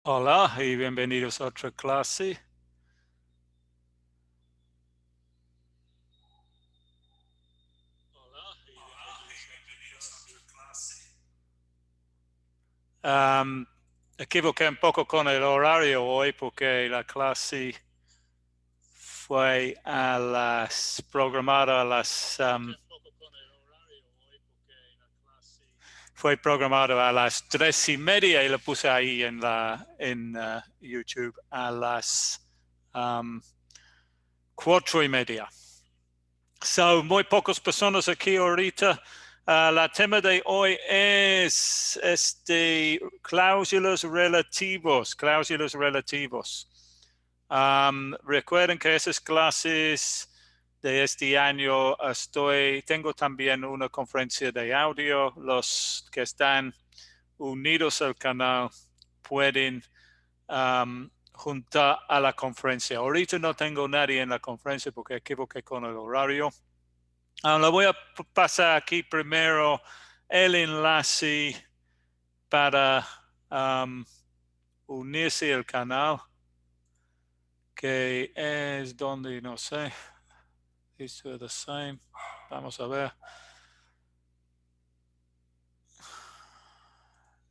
Hola y bienvenidos a otra clase. Equivoqué un poco con el horario hoy porque la clase fue programada a fue programado a las 3:30 y lo puse ahí en YouTube a las 4:30. So, muy pocas personas aquí ahorita. La tema de hoy es cláusulas relativos, cláusulas relativos. Recuerden que esas clases de este año tengo también una conferencia de audio. Los que están unidos al canal pueden juntar a la conferencia. Ahorita no tengo nadie en la conferencia porque equivoqué con el horario. Le voy a pasar aquí primero el enlace para unirse al canal, que es donde, no sé, these are the same. Vamos a ver.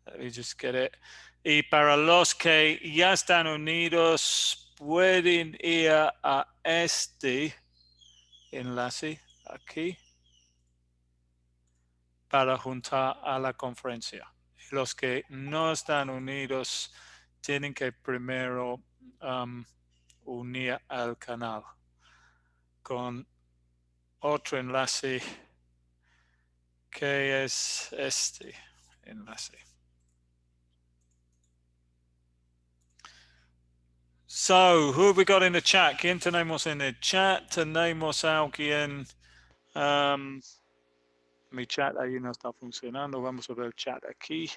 Let me just get it. Y para los que ya están unidos, pueden ir a este enlace aquí para juntar a la conferencia. Los que no están unidos tienen que primero unir al canal con otro enlace que es este enlace. So, who have we got in the chat? ¿Quién tenemos en el chat? Tenemos a alguien. Mi chat ahí no está funcionando. Vamos a ver el chat aquí.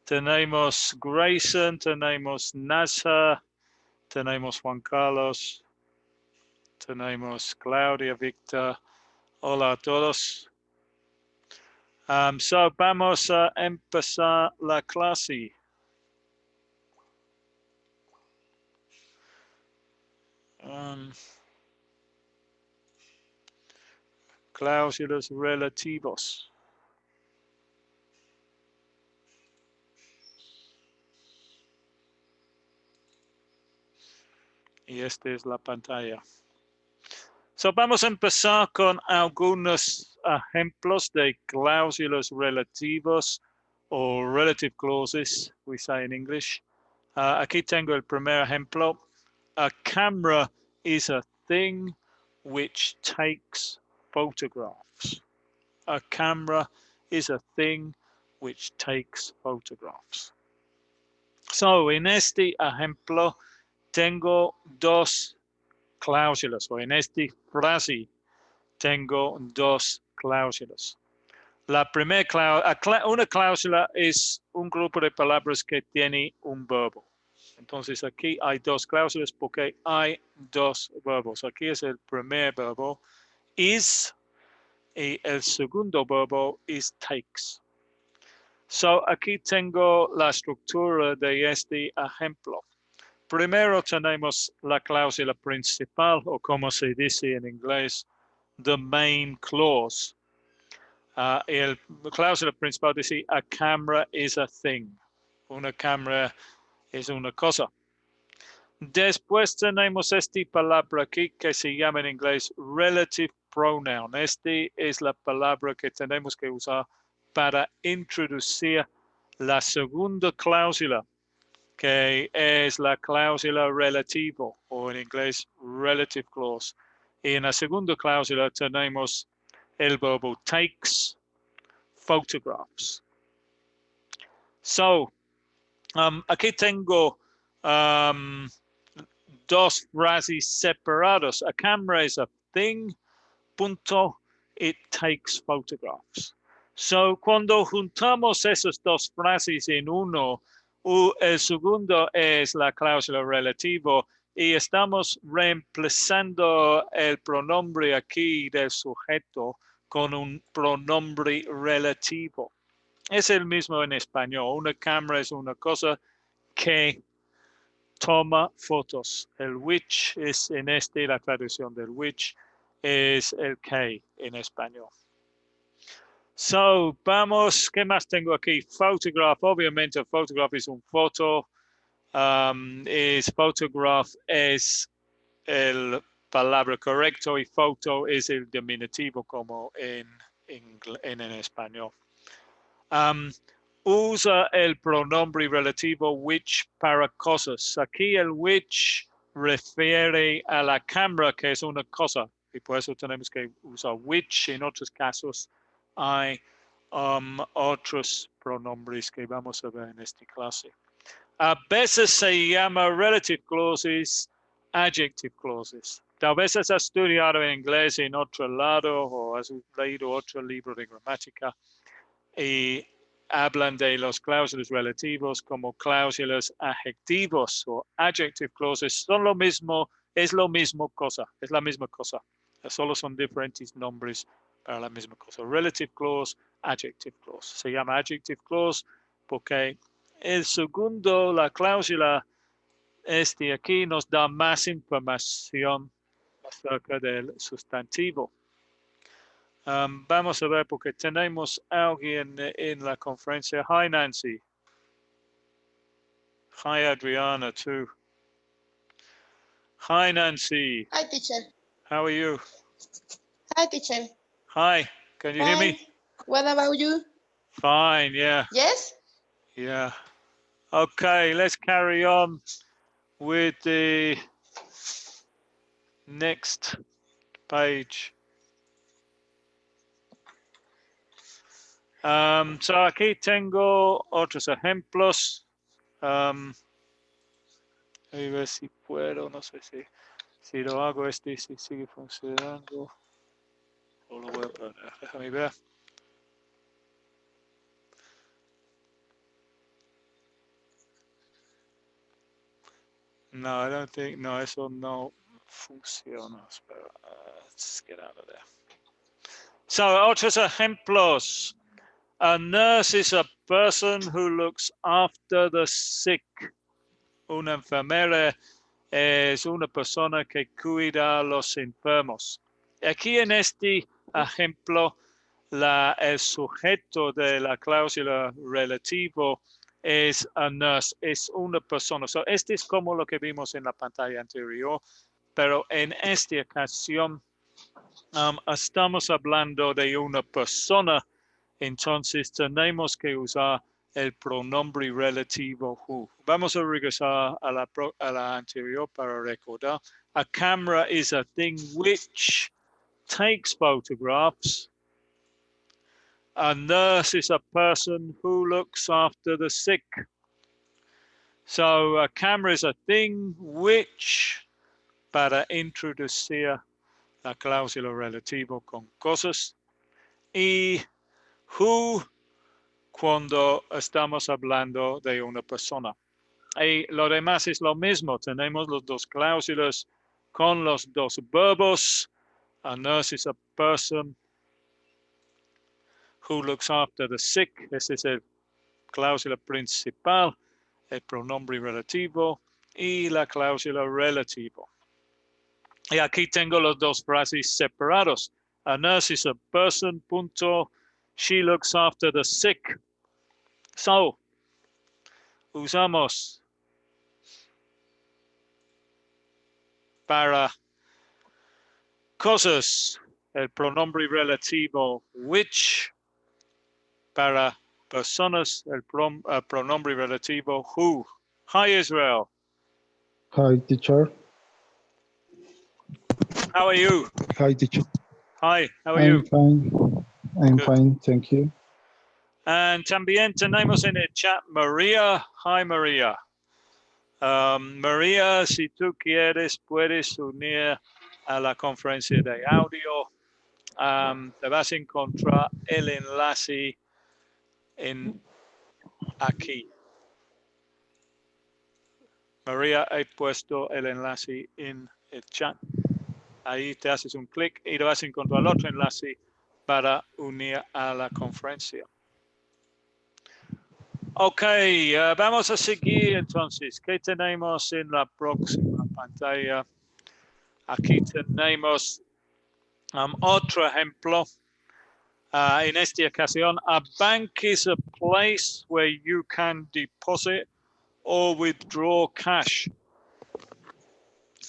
Tenemos Grayson, tenemos Nasa, tenemos Juan Carlos, tenemos Claudia, Victor. Hola a todos. So vamos a empezar la clase. Cláusulas relativos. Y esta es la pantalla. So vamos a empezar con algunos ejemplos de cláusulas relativos o relative clauses, we say in English. Aquí tengo el primer ejemplo. A camera is a thing which takes photographs. A camera is a thing which takes photographs. So, en este ejemplo tengo dos cláusulas, o en esta frase tengo dos cláusulas. La primera una cláusula es un grupo de palabras que tiene un verbo. Entonces aquí hay dos cláusulas porque hay dos verbos. Aquí es el primer verbo, is, y el segundo verbo is takes. So aquí tengo la estructura de este ejemplo. Primero tenemos la cláusula principal, o como se dice en inglés, the main clause. La cláusula principal dice, a camera is a thing. Una cámara es una cosa. Después tenemos esta palabra aquí que se llama en inglés relative pronoun. Esta es la palabra que tenemos que usar para introducir la segunda cláusula, que es la cláusula relativo, o en inglés relative clause. Y en la segunda cláusula tenemos el verbo takes photographs. So, aquí tengo dos frases separadas. A camera is a thing, punto, it takes photographs. So, cuando juntamos esas dos frases en uno, el segundo es la cláusula relativo y estamos reemplazando el pronombre aquí del sujeto con un pronombre relativo. Es el mismo en español. Una cámara es una cosa que toma fotos. El which es en este, la traducción del which es el que en español. So, vamos, ¿qué más tengo aquí? Photograph, obviamente photograph es un foto. Photograph es el palabra correcto y photo es el diminutivo como en español. Usa el pronombre relativo which para cosas. Aquí el which refiere a la cámara, que es una cosa, y por eso tenemos que usar which. En otros casos hay otros pronombres que vamos a ver en esta clase. A veces se llama relative clauses, adjective clauses. Tal vez has estudiado en inglés en otro lado o has leído otro libro de gramática y hablan de los cláusulas relativos como cláusulas adjetivos o adjective clauses. Son lo mismo, es lo mismo cosa, es la misma cosa. Solo son diferentes nombres para la misma cosa. Relative clause, adjective clause. Se llama adjective clause porque el segundo, la cláusula este aquí nos da más información acerca del sustantivo. Vamos a ver porque tenemos a alguien en la conferencia. Hi, Nancy. Hi, Adriana, too. Hi, Nancy. Hi, teacher. How are you? Hi, teacher. Hi, can you hear me? What about you? Fine, yeah. Yes? Yeah. Okay, let's carry on with the next page. So aquí tengo otros ejemplos. A ver si puedo, no sé si lo hago si sigue funcionando. O lo voy a poner, déjame ver. No, I don't think, no, eso no funciona. Espera, let's get out of there. So, otros ejemplos. A nurse is a person who looks after the sick. Una enfermera es una persona que cuida a los enfermos. Aquí en este ejemplo, el sujeto de la cláusula relativo es a nurse, es una persona. So, este es como lo que vimos en la pantalla anterior, pero en esta ocasión estamos hablando de una persona. Entonces tenemos que usar el pronombre relativo who. Vamos a regresar a la anterior para recordar. A camera is a thing which takes photographs. A nurse is a person who looks after the sick. So a camera is a thing which, para introducir la cláusula relativo con cosas, y who cuando estamos hablando de una persona. Y lo demás es lo mismo. Tenemos los dos cláusulas con los dos verbos. A nurse is a person who looks after the sick. Esa es la cláusula principal, el pronombre relativo y la cláusula relativo. Y aquí tengo los dos frases separados. A nurse is a person, punto. She looks after the sick. So, usamos para cosas el pronombre relativo which, para personas el pronombre relativo who. Hi, Israel. Hi, teacher. How are you? Hi, teacher. Hi, how are you? Fine. I'm Good. fine, thank you. And también tenemos en el chat María. Hi, María. María, si tú quieres, puedes unir a la conferencia de audio. Te vas a encontrar el enlace aquí. María, he puesto el enlace en el chat. Ahí te haces un clic y te vas a encontrar el otro enlace para unir a la conferencia. Ok, vamos a seguir entonces. ¿Qué tenemos en la próxima pantalla? Aquí tenemos otro ejemplo. In esta ocasión, a bank is a place where you can deposit or withdraw cash.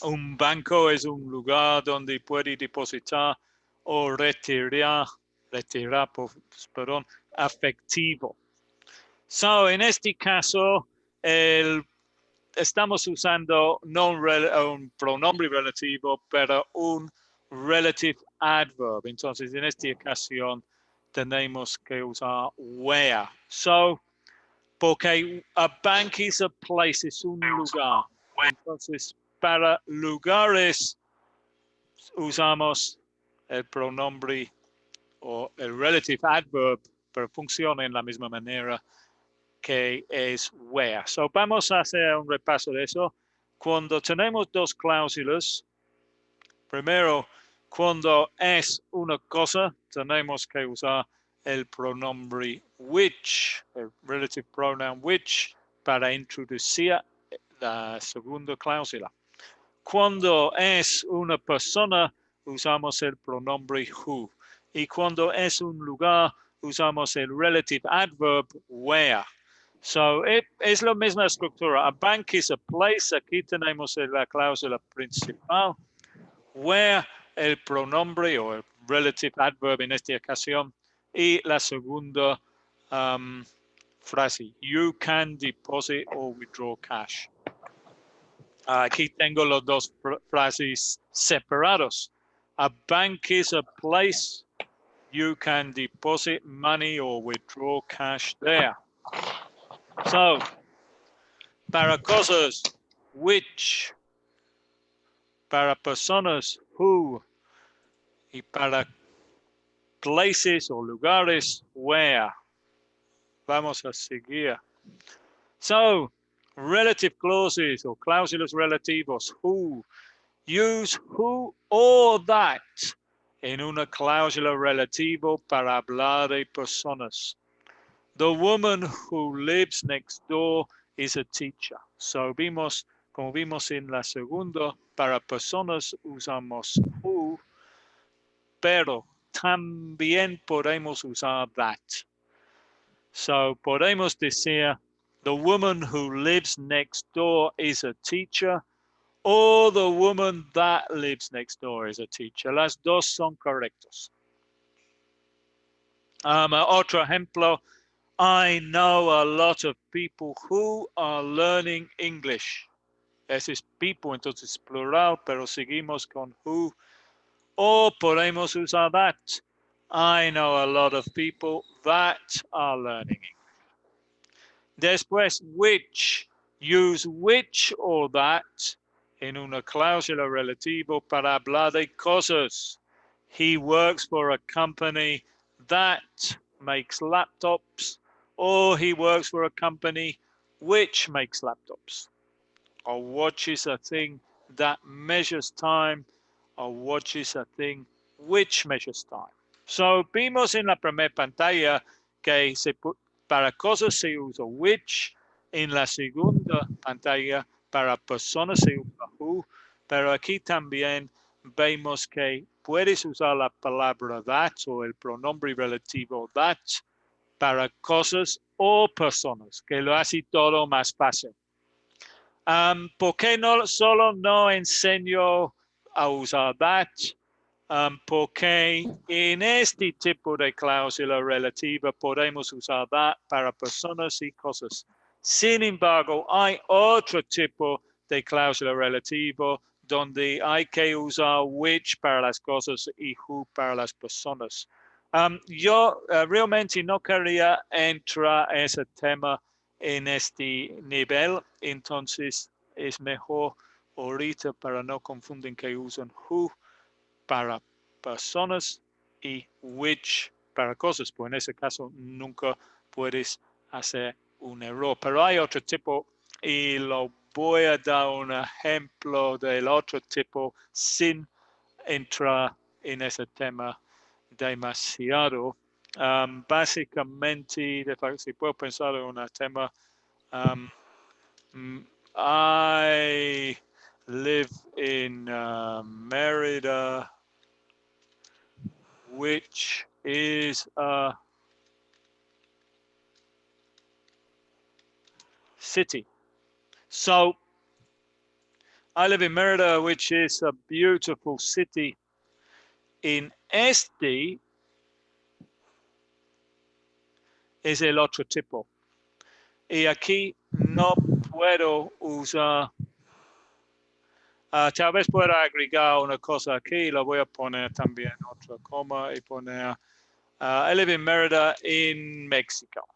Un banco es un lugar donde puede depositar o retirar efectivo. So, en este caso, estamos usando no un pronombre relativo, pero un relative adverb. Entonces, en esta ocasión, tenemos que usar where. So, porque a bank is a place, es un lugar. Entonces, para lugares usamos el pronombre o el relative adverb, pero funciona en la misma manera que es where. So, vamos a hacer un repaso de eso. Cuando tenemos dos cláusulas, primero, cuando es una cosa, tenemos que usar el pronombre which, el relative pronoun which, para introducir la segunda cláusula. Cuando es una persona, usamos el pronombre who. Y cuando es un lugar, usamos el relative adverb where. So, es la misma estructura. A bank is a place. Aquí tenemos la cláusula principal. Where, el pronombre o el relative adverb en esta ocasión. Y la segunda frase. You can deposit or withdraw cash. Aquí tengo los dos frases separados. A bank is a place you can deposit money or withdraw cash there. So, para cosas, which, para personas, who, y para places o lugares, where. Vamos a seguir. So, relative clauses o cláusulas relativos, who. Use who or that en una cláusula relativo para hablar de personas. The woman who lives next door is a teacher. So como vimos en la segunda, para personas usamos who, pero también podemos usar that. So podemos decir, the woman who lives next door is a teacher, or the woman that lives next door is a teacher. Las dos son correctos. Otro ejemplo, I know a lot of people who are learning English. Ese es people, entonces plural, pero seguimos con who. O podemos usar that. I know a lot of people that are learning English. Después, which. Use which or that en una cláusula relativo para hablar de cosas. He works for a company that makes laptops, or he works for a company which makes laptops, or watches a thing that measures time, or watches a thing which measures time. So, vimos en la primera pantalla que para cosas se usa which, en la segunda pantalla para personas se usa who, pero aquí también vemos que puedes usar la palabra that o el pronombre relativo that para cosas o personas, que lo hace todo más fácil. ¿Por qué solo no enseño a usar that? Porque en este tipo de cláusula relativa podemos usar that para personas y cosas. Sin embargo, hay otro tipo de cláusula relativa donde hay que usar which para las cosas y who para las personas. Yo realmente no quería entrar a ese tema en este nivel, entonces es mejor ahorita para no confundir que usan who para personas y which para cosas, pues en ese caso nunca puedes hacer un error. Pero hay otro tipo y lo voy a dar un ejemplo del otro tipo sin entrar en ese tema demasiado. Básicamente, si puedo pensar en un tema, I live in Merida, which is a city. So I live in Merida, which is a beautiful city. In este es el otro tipo. Y aquí no puedo usar, tal vez pueda agregar una cosa aquí, lo voy a poner también otra coma y poner, I live in Merida in Mexico.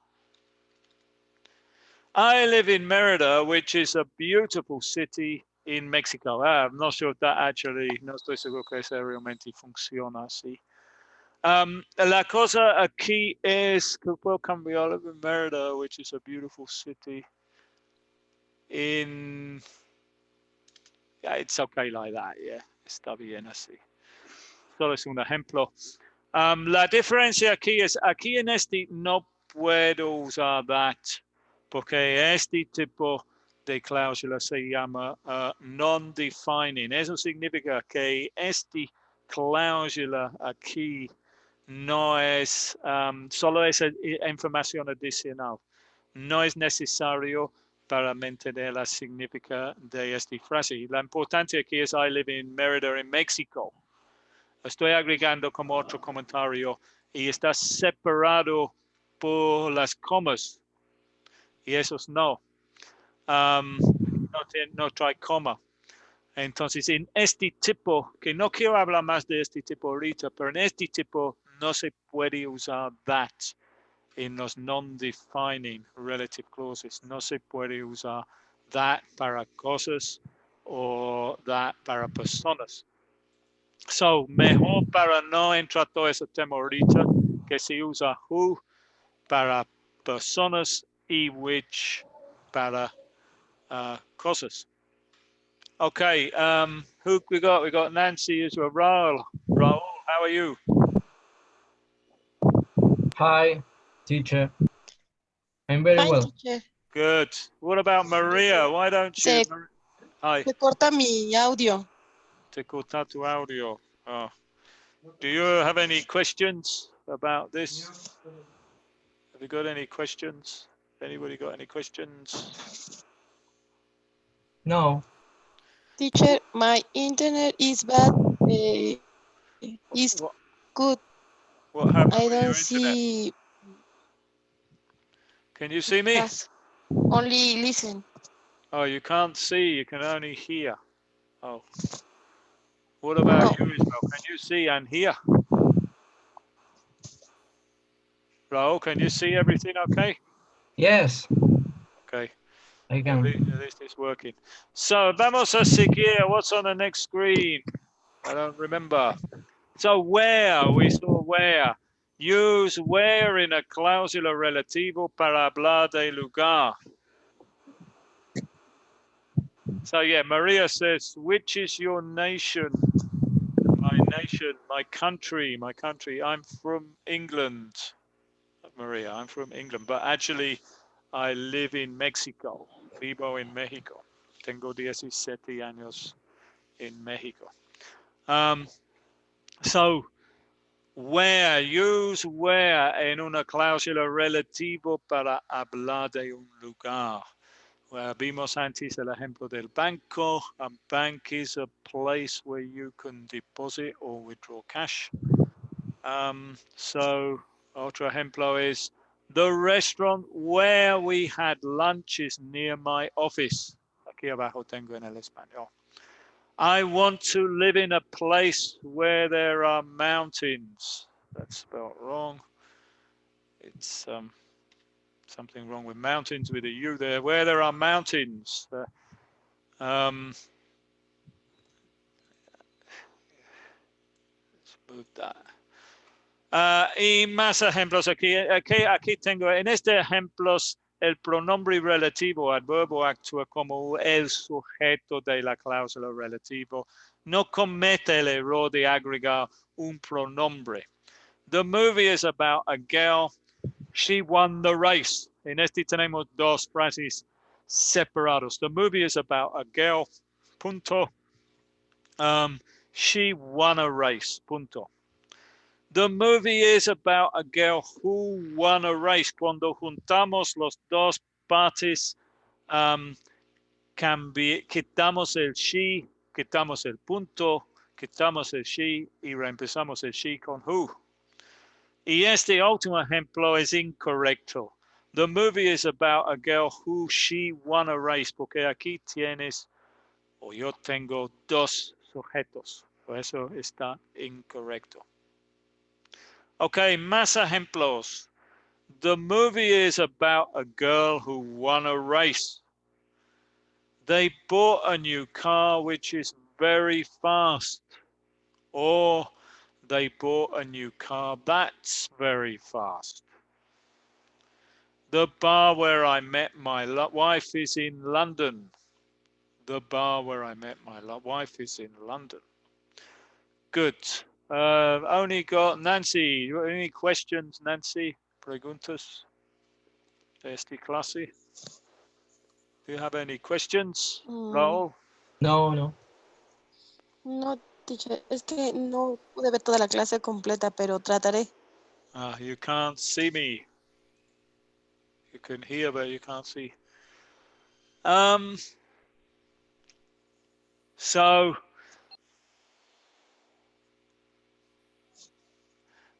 I live in Merida, which is a beautiful city in Mexico. I'm not sure if that actually, no estoy seguro que eso realmente funciona así. La cosa aquí es que puedo cambiar, I live in Merida, which is a beautiful city in, yeah, it's okay like that, yeah, está bien así. Solo es un ejemplo. La diferencia aquí es, aquí en este no puedo usar that, porque este tipo de cláusula se llama non-defining. Eso significa que esta cláusula aquí no es, solo es información adicional. No es necesario para mantener la significación de esta frase. La importancia aquí es I live in Merida, en México. Estoy agregando como otro comentario y está separado por las comas y esos no. No trae coma. Entonces, en este tipo, que no quiero hablar más de este tipo ahorita, pero en este tipo no se puede usar that en los non-defining relative clauses. No se puede usar that para cosas o that para personas. So, mejor para no entrar todo ese tema ahorita, que se usa who para personas y which para cosas. Okay, who we got? We got Nancy as well. Raul, how are you? Hi, teacher. I'm very Hi, well. teacher. Good. What about Maria? Why don't you? Hi. Se corta mi audio. Te corta tu audio. Oh. Do you have any questions about this? Have you got any questions? Anybody got any questions? No. Teacher, my internet is bad. It's good. What happened I with your don't internet? see. Can you see me? Yes. Only listen. Oh, you can't see, you can only hear. Oh. What about you, Isabel? Can you see and hear? Raul, can you see everything okay? Yes. Okay. I can. At least it's working. So, vamos a seguir. What's on the next screen? I don't remember. So, where? We saw where. Use where in a cláusula relativo para hablar de lugar. So, yeah, Maria says, which is your nation? My nation, my country. I'm from England. Maria, I'm from England, but actually I live in Mexico. Vivo en México. Tengo 17 años en México. So, where, use where en una cláusula relativo para hablar de un lugar. Vimos antes el ejemplo del banco. A bank is a place where you can deposit or withdraw cash. So, otro ejemplo is the restaurant where we had lunch is near my office. Aquí abajo tengo en el español. I want to live in a place where there are mountains. That's spelled wrong. It's something wrong with mountains with a U there. Where there are mountains. Let's move that. Y más ejemplos aquí tengo, en este ejemplos, el pronombre relativo, adverbo, actúa como el sujeto de la cláusula relativo. No comete el error de agregar un pronombre. The movie is about a girl. She won the race. En este tenemos dos frases separados. The movie is about a girl. Punto. She won a race. Punto. The movie is about a girl who won a race. Cuando juntamos los dos partes, quitamos el she, quitamos el punto, quitamos el she y reemplazamos el she con who. Y este último ejemplo es incorrecto. The movie is about a girl who she won a race, porque aquí tienes, o yo tengo dos sujetos. Por eso está incorrecto. Ok, más ejemplos. The movie is about a girl who won a race. They bought a new car which is very fast. Or they bought a new car that's very fast. The bar where I met my wife is in London. The bar where I met my wife is in London. Good. Only got Nancy. Any questions, Nancy? Preguntas de esta clase? Do you have any questions, Raúl? No, no. No, teacher, es que no pude ver toda la clase completa, pero trataré. You can't see me. You can hear, but you can't see. So,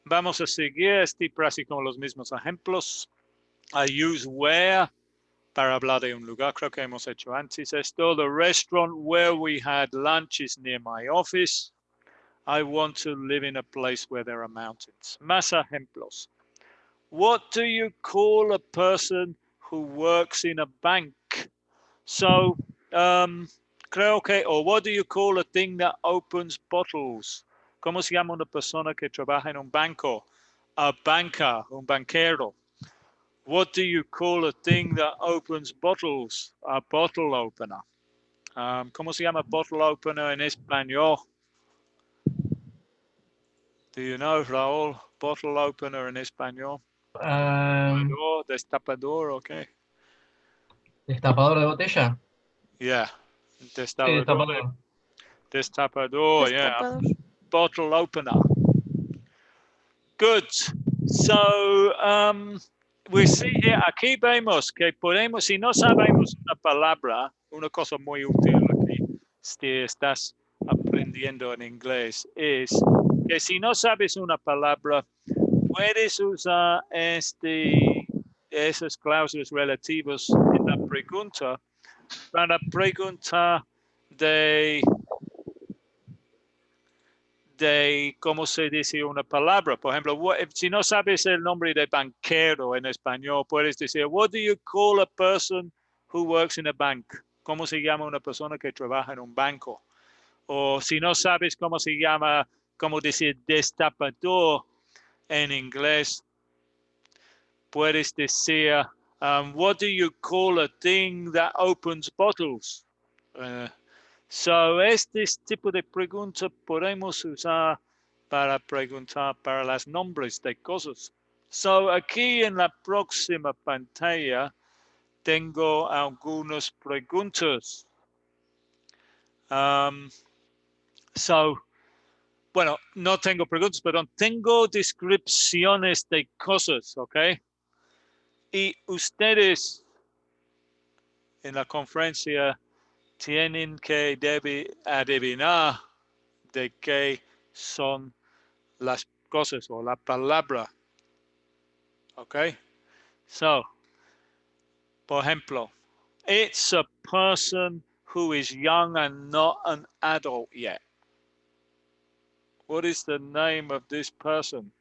vamos a seguir este frase con los mismos ejemplos. I use where para hablar de un lugar. Creo que hemos hecho antes esto. The restaurant where we had lunch is near my office. I want to live in a place where there are mountains. Más ejemplos. What do you call a person who works in a bank? So, creo que, or what do you call a thing that opens bottles? ¿Cómo se llama una persona que trabaja en un banco? A banker, un banquero. What do you call a thing that opens bottles? A bottle opener. ¿Cómo se llama bottle opener en español? Do you know, Raúl? Bottle opener en español. Destapador, okay. ¿Destapador de botella? Yeah. Sí, Destapador. destapador. Destapador, yeah. Destapador. Bottle opener. Good. So, we see here, aquí vemos que podemos, si no sabemos una palabra, una cosa muy útil aquí, si estás aprendiendo en inglés, es que si no sabes una palabra, puedes usar esas cláusulas relativas en la pregunta para preguntar de cómo se dice una palabra. Por ejemplo, si no sabes el nombre de banquero en español, puedes decir, what do you call a person who works in a bank? ¿Cómo se llama una persona que trabaja en un banco? O si no sabes cómo se llama, cómo decir destapador en inglés, puedes decir, what do you call a thing that opens bottles? So, este tipo de pregunta podemos usar para preguntar para los nombres de cosas. So, aquí en la próxima pantalla tengo algunas preguntas. Bueno, no tengo preguntas, pero tengo descripciones de cosas, ¿ok? Y ustedes en la conferencia tienen que adivinar de qué son las cosas o la palabra. Okay? So, por ejemplo, it's a person who is young and not an adult yet. What is the name of this person?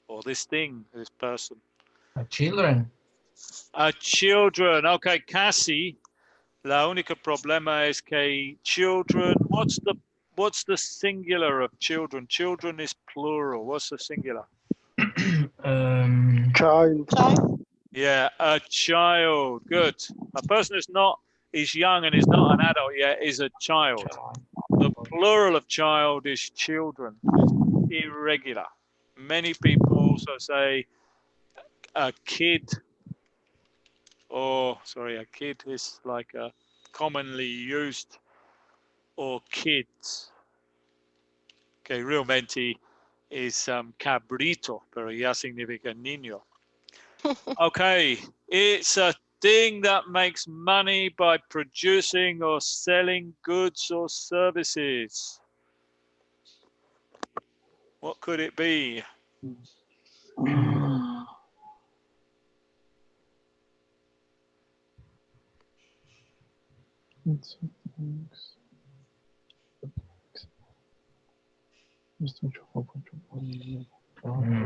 Or this thing, this person? A children. A children. Okay, casi. La única problema es que children, what's the singular of children? Children is plural. What's the singular? Child. Child. Yeah, a child. Good. A person is young and is not an adult yet is a child. The plural of child is children. It's irregular. Many people also say a kid, or sorry, a kid is like a commonly used, or kids. Okay, realmente es cabrito, pero ya significa niño. Okay, it's a thing that makes money by producing or selling goods or services. What could it be?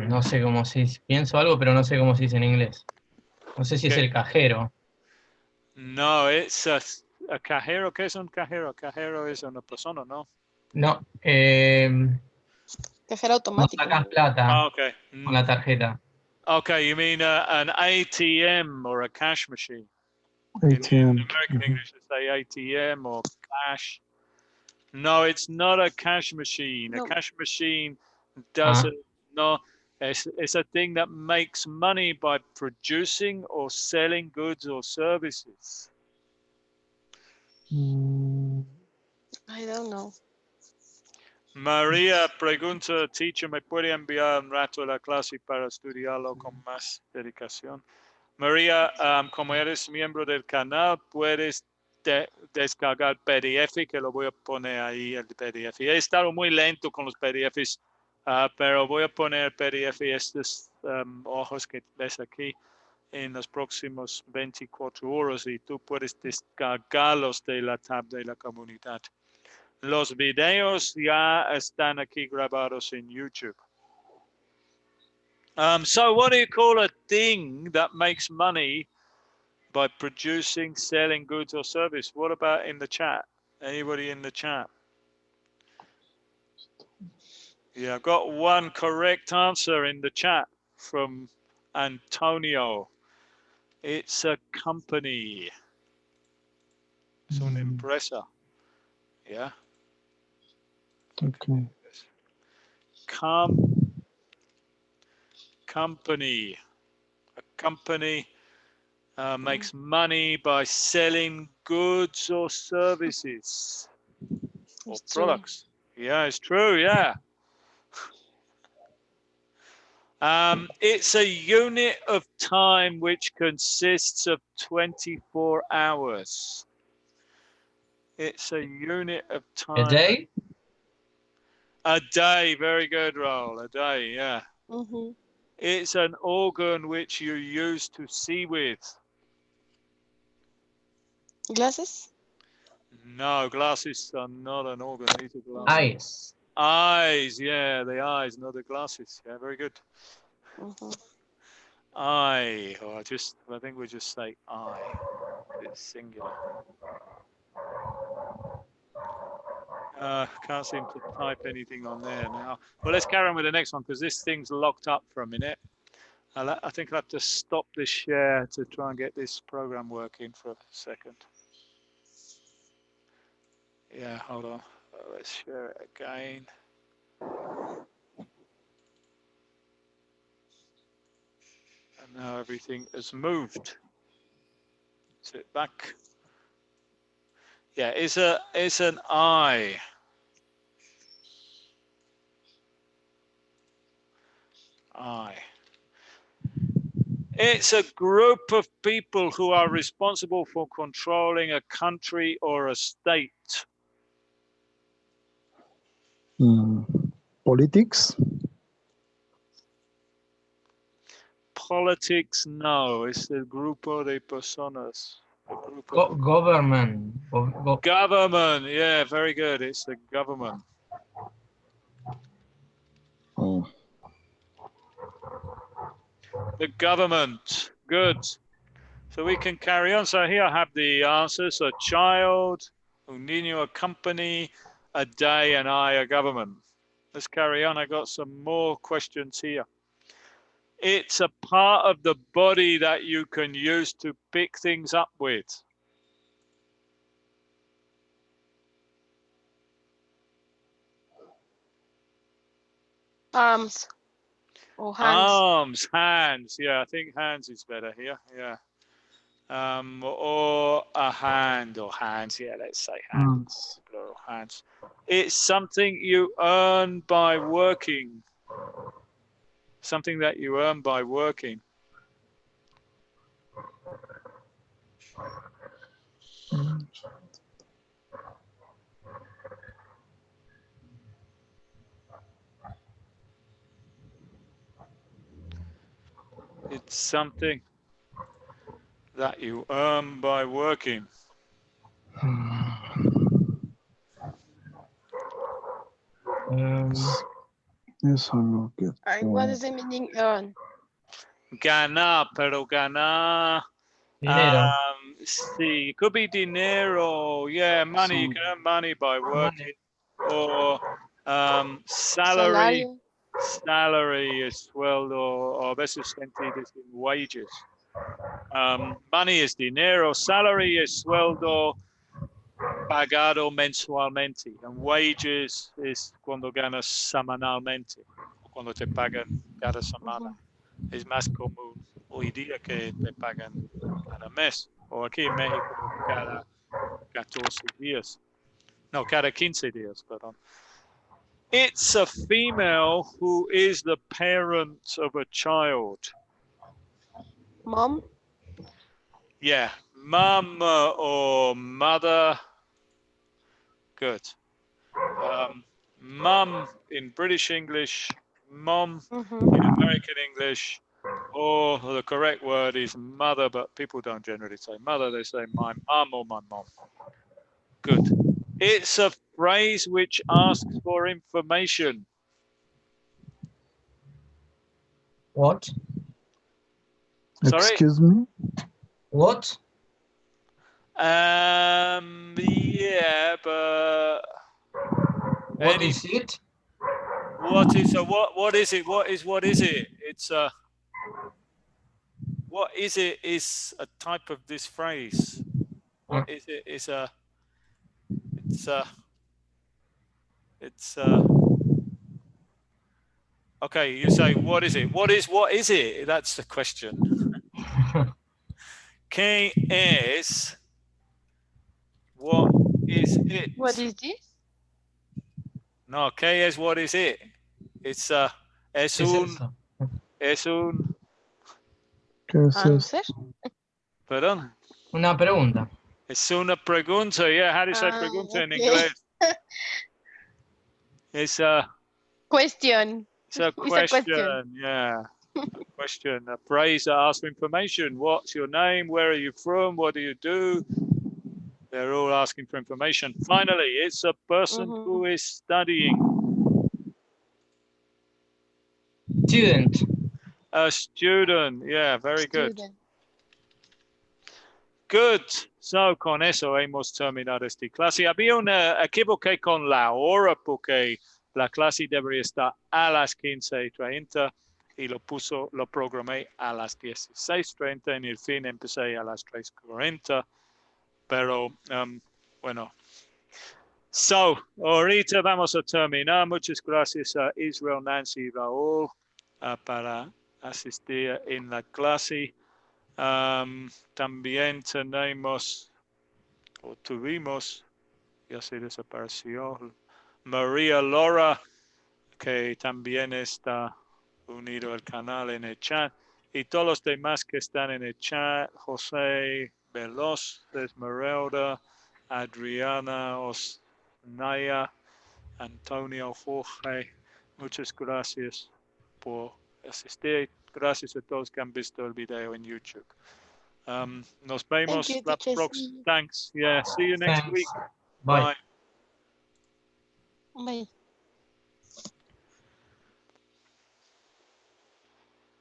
No sé cómo se dice. Pienso algo, pero no sé cómo se dice en inglés. No sé si es ¿Qué? el cajero. No, it's a cajero. ¿Qué es un cajero? Cajero es una persona, ¿no? No, Cajero no automático. sacas plata Okay. con la tarjeta. Okay, you mean an ATM or a cash machine? In ATM. American English, they say ATM or cash. No, it's not a cash machine. No. A cash machine doesn't. No, it's a thing that makes money by producing or selling goods or services. I don't know. María pregunta, teacher, ¿me puede enviar un rato a la clase para estudiarlo con más dedicación? María, como eres miembro del canal, puedes descargar PDF, que lo voy a poner ahí, el PDF. He estado muy lento con los PDFs, pero voy a poner el PDF y estos ojos que ves aquí en los próximos 24 horas y tú puedes descargarlos de la tab de la comunidad. Los videos ya están aquí grabados en YouTube. So what do you call a thing that makes money by producing, selling goods or service? What about in the chat? Anybody in the chat? Yeah, I've got one correct answer in the chat from Antonio. It's a company. It's una empresa. Yeah. Okay. Company. A company makes money by selling goods or services or It's true. products. Yeah, it's true. Yeah. It's a unit of time which consists of 24 hours. It's a unit of time. ¿A day? A day. Very good, Raul. A day. Yeah. Mm-hmm. It's an organ which you use to see with. Glasses? No, glasses are not an organ. These are glasses. Eyes. Eyes, yeah, the eyes, not the glasses. Yeah, very good. Mm-hmm. Eye, or I think we just say eye. It's singular. Can't seem to type anything on there now. Well, let's carry on with the next one because this thing's locked up for a minute. I think I'll have to stop this share to try and get this program working for a second. Yeah, hold on. Let's share it again. And now everything has moved. Is it back? Yeah, it's an eye. Eye. It's a group of people who are responsible for controlling a country or a state. Politics. Politics, no. It's el grupo de personas. Government. Government, yeah, very good. It's the government. Oh. The government, good. So we can carry on. So here I have the answers: a child, un niño, a company, a day, and I, a government. Let's carry on. I got some more questions here. It's a part of the body that you can use to pick things up with. Arms. Or hands. Arms, hands. Yeah, I think hands is better here. Yeah. Or a hand or hands. Yeah, let's say hands. Plural hands. It's something you earn by working. Something that you earn by working. It's something that you earn by working. Es algo que What is the meaning earn? Ganar, pero ganar. Dinero. See, it could be dinero. Yeah, money. You can earn money by working. Or salary. Salario. Salary is sueldo, o a veces sentido in wages. Money is dinero. Salary is sueldo pagado mensualmente. And wages is cuando ganas semanalmente. O cuando te pagan cada semana. Es más común hoy día que te pagan cada mes. O aquí en México cada 14 días. No, cada 15 días, perdón. It's a female who is the parent of a child. Mom. Yeah, mum or mother. Good. Mum in British English, mom in American English, or the correct word is mother, but people don't generally say mother, they say my mum or my mom. Good. It's a phrase which asks for information. What? Sorry? Excuse me? What? Yeah, but What is it? what is a what is it? What is it? It's a what is it is a type of this phrase. What is it is a it's okay, you say what is it? What is it? That's the question. ¿Qué es? What is it? What is this? No, ¿qué es? What is it? It's es ¿Qué es un eso? es un ¿Qué es eso? Answer. perdón. Una pregunta. Es una pregunta. Yeah, how do you say pregunta in English? It's a Question. it's a question. Yeah. A question, a phrase that asks for information. What's your name? Where are you from? What do you do? They're all asking for information. Finally, it's a person who is studying. Student. A student. Yeah, very good. Good. So, con eso hemos terminado esta clase. Había una equivoqué con la hora porque la clase debería estar a las 15:30 y lo programé a las 16:30. En el fin empecé a las 3:40. Pero, bueno. So, ahorita vamos a terminar. Muchas gracias a Israel, Nancy y Raúl para asistir en la clase. También tuvimos, ya se desapareció, María Laura, que también está unido al canal en el chat. Y todos los demás que están en el chat, José Veloz, Esmeralda, Adriana Osnaya, Antonio Jorge, muchas gracias por asistir. Gracias a todos que han visto el video en YouTube. Nos vemos la próxima. Thanks. Yeah. See you next week. Bye. Bye.